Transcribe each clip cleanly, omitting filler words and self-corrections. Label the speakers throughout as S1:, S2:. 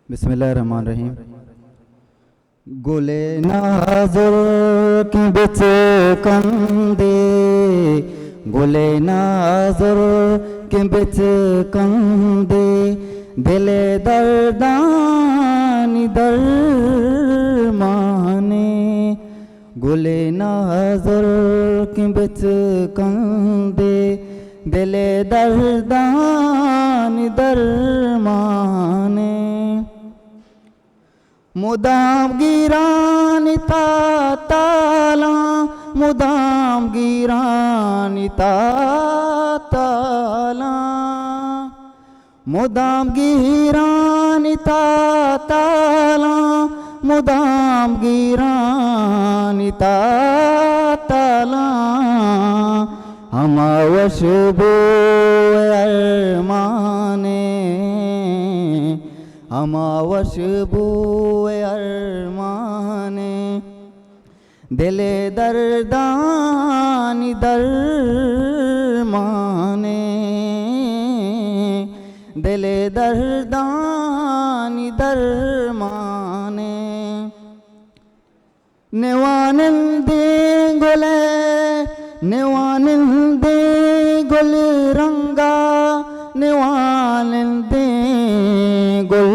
S1: बिस्मिल्लाहिर्रहमानिर्रहीम। गुले नाज़ुर की बिच कंदे, गुले नाज़ुर की बिच कंदे, दिले दर्दानी दरमाने। गुले नाज़ुर की बिच कंदे, दिले दर्दानी दरमाने। मुदाम गिरानी ताला, मुदाम गिरानी ताला, मुदाम गिरानी ताला, मुदाम गिरानी ताला। हमा वशबो अरमाने, हमा वशबो अरमाने। दिले दर्दानी दरमाने, दिले दर्दानी दरमाने। निवानिंदे गुले, निवानिंदे गुल रंगा, निवानिंदे गुल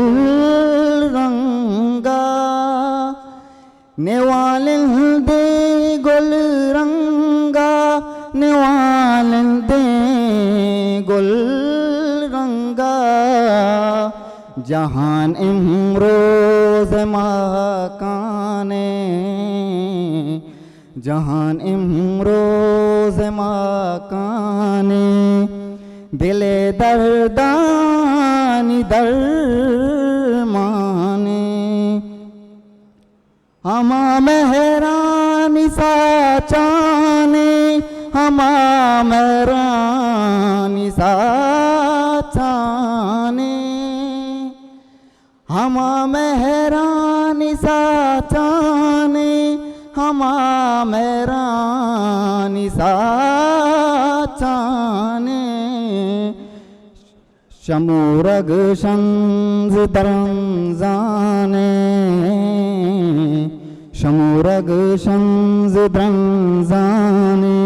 S1: रंगा, निवानिंदे गुल रंगा, निवानिंदे गुल रंगा। जहान इमरोज मकाने, जहान इमरोज मकाने। दिले दर्दानी दरमाने। हमा मेहरानी साचाने, हमा मेहरानी साचाने, हमा मेहरानी साचाने, हमा मेहरानी साचाने। शमूरग शंज दरंजाने, शमूरग शंज दरंजाने।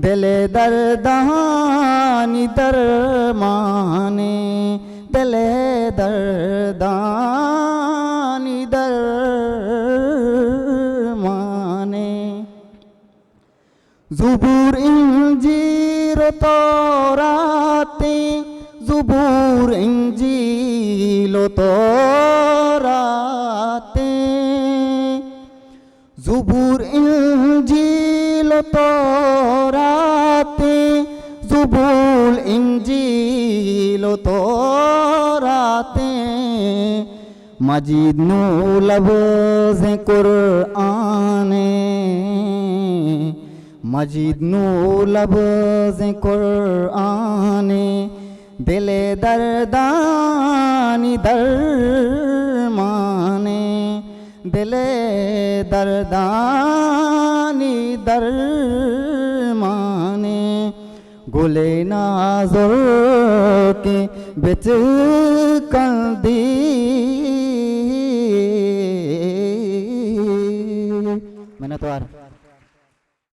S1: दिले दर्दानी दरमाने, दिले दर्दानी दरमाने। ज़ुबूर इंजीर तौराते, ज़ुबूर इंजील तौराते, ज़ुबूर इंजील तौराते, ज़ुबूर इंजील तौराते। मजीद नो लफ्ज़ कुरआने, मजीद नो लफ्ज़ कुरआने। दिले दर्दानी दरमाने, दिले दर्दानी दरमाने। गुले नाज़ुर के बिच कंदी। मैंने तो